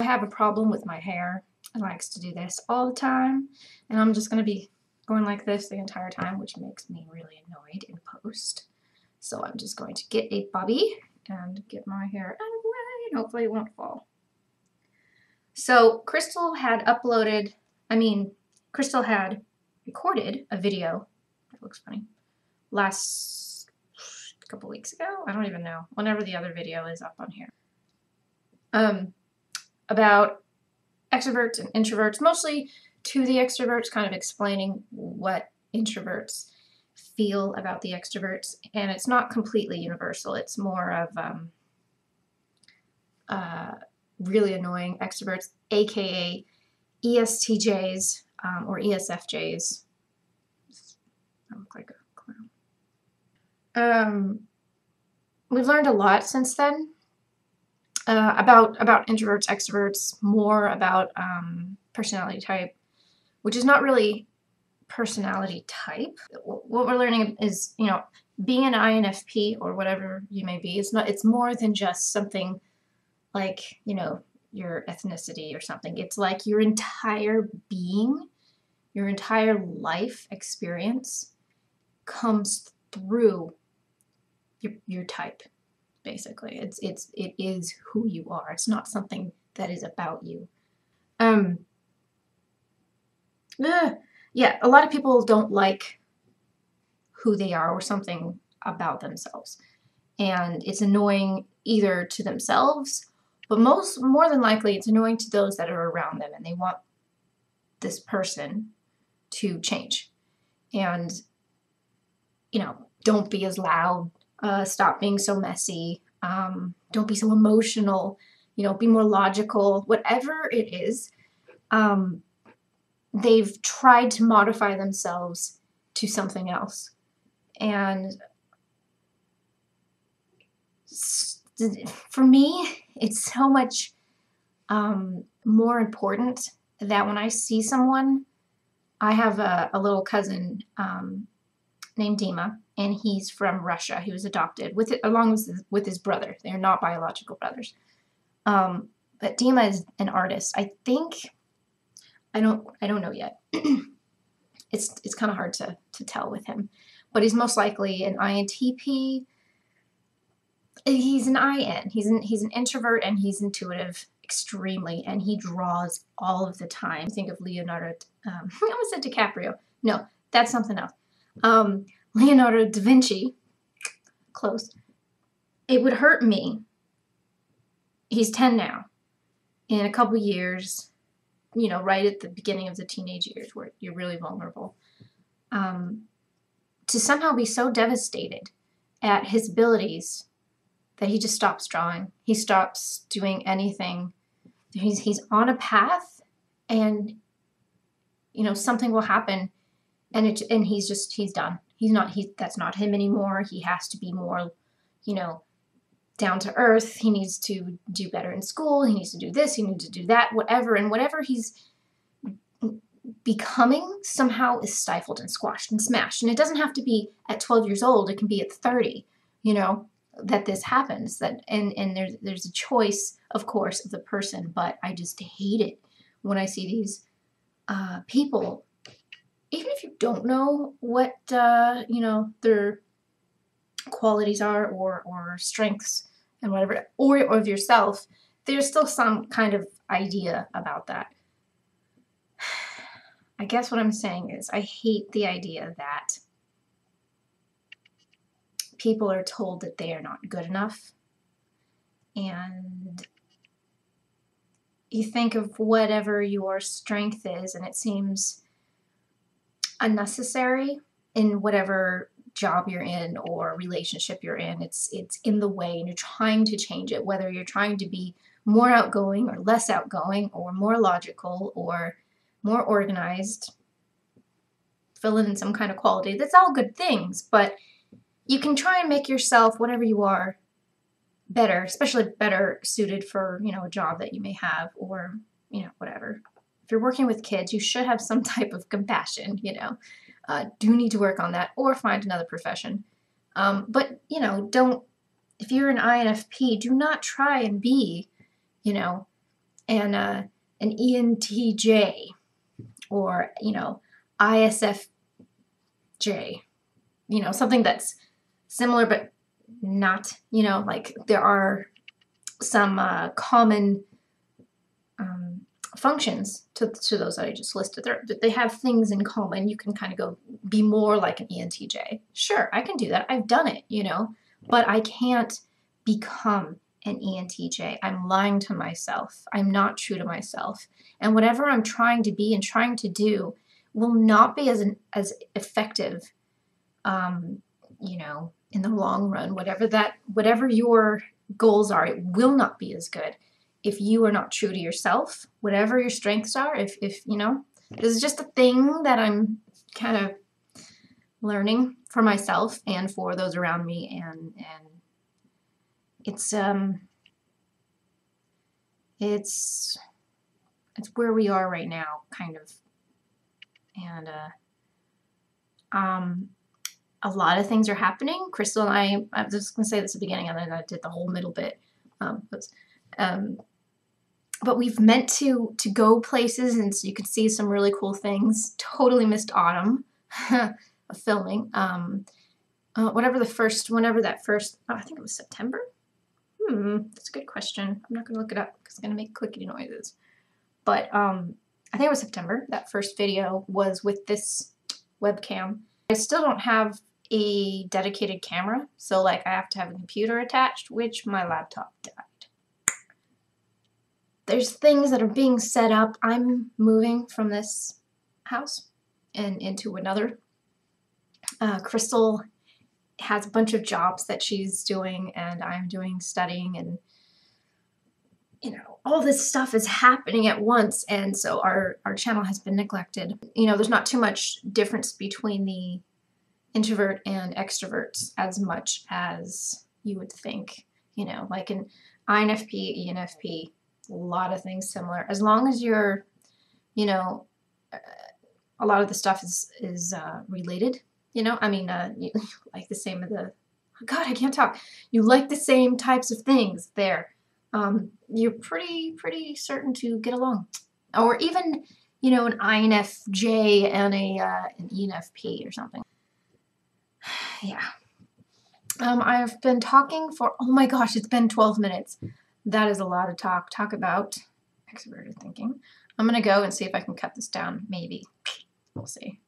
I have a problem with my hair. It likes to do this all the time, and I'm just going to be going like this the entire time, which makes me really annoyed in post. So I'm just going to get a bobby and get my hair out of the way, and hopefully it won't fall. So Crystal had Crystal had recorded a video, that looks funny, last couple weeks ago? I don't even know, whenever the other video is up on here. About extroverts and introverts, mostly to the extroverts, kind of explaining what introverts feel about the extroverts. And it's not completely universal. It's more of really annoying extroverts, aka ESTJs or ESFJs. I look like a clown. We've learned a lot since then. About introverts, extroverts, more about personality type, which is not really personality type. What we're learning is, you know, being an INFP or whatever you may be, it's more than just something like, you know, your ethnicity or something. It's like your entire being, your entire life experience comes through your type. Basically, it is who you are. It's not something that is about you. Yeah, a lot of people don't like who they are or something about themselves, and it's annoying either to themselves, but more than likely it's annoying to those that are around them, and they want this person to change. And, you know, don't be as loud. Stop being so messy. Don't be so emotional. You know, be more logical. Whatever it is, they've tried to modify themselves to something else. And for me, it's so much more important that when I see someone, I have a little cousin named Dima, and he's from Russia. He was adopted along with his brother. They're not biological brothers. But Dima is an artist. I think, I don't know yet. It's kind of hard to tell with him, but he's most likely an INTP. He's an IN. He's an introvert, and he's intuitive extremely, and he draws all of the time. Think of Leonardo. I almost said DiCaprio. No, that's something else. Leonardo da Vinci, close. It would hurt me. He's 10 now. In a couple years, you know, right at the beginning of the teenage years where you're really vulnerable, to somehow be so devastated at his abilities that he just stops drawing. He stops doing anything. He's on a path, and, you know, something will happen, and he's done. That's not him anymore. He has to be more, you know, down to earth. He needs to do better in school. He needs to do this. He needs to do that, whatever. And whatever he's becoming somehow is stifled and squashed and smashed. And it doesn't have to be at 12 years old. It can be at 30, you know, that this happens. And there's a choice, of course, of the person. But I just hate it when I see these people, even if you don't know what, you know, their qualities are or strengths and whatever, or of yourself, there's still some kind of idea about that. I guess what I'm saying is I hate the idea that people are told that they are not good enough, and you think of whatever your strength is, and it seems unnecessary in whatever job you're in or relationship you're in. It's in the way, and you're trying to change it, whether you're trying to be more outgoing or less outgoing, or more logical or more organized, fill in some kind of quality. That's all good things, but you can try and make yourself, whatever you are, better, especially better suited for, you know, a job that you may have, or, you know, whatever. If you're working with kids, you should have some type of compassion, you know. Do need to work on that, or find another profession. But, you know, if you're an INFP, do not try and be, you know, and an ENTJ, or, ISFJ, something that's similar but not, like there are some common functions to those that I just listed. They have things in common. You can kind of go be more like an ENTJ. Sure, I can do that. I've done it, but I can't become an ENTJ. I'm lying to myself. I'm not true to myself. And whatever I'm trying to be and trying to do will not be as effective, in the long run. Whatever your goals are, it will not be as good if you are not true to yourself, whatever your strengths are. If this is just a thing that I'm kind of learning for myself and for those around me, and it's where we are right now, kind of. And a lot of things are happening. Crystal and I was just gonna say this at the beginning, and then I did the whole middle bit. But we've meant to go places, and so you could see some really cool things. Totally missed autumn of filming. Whenever that first, I think it was September. That's a good question. I'm not gonna look it up because it's gonna make clickety noises. But I think it was September. That first video was with this webcam. I still don't have a dedicated camera, so like I have to have a computer attached, which my laptop died. There's things that are being set up. I'm moving from this house and into another. Crystal has a bunch of jobs that she's doing, and I'm doing studying, and all this stuff is happening at once, and so our channel has been neglected. There's not too much difference between the introvert and extroverts as much as you would think. Like an INFP, ENFP, a lot of things similar. As long as you're, a lot of the stuff is related. You like the same of the, oh God, I can't talk. You like the same types of things there. You're pretty certain to get along. Or even, an INFJ and an ENFP or something. Yeah. I've been talking for, oh my gosh, it's been 12 minutes. That is a lot of talk about extroverted thinking. I'm going to go and see if I can cut this down, maybe. We'll see.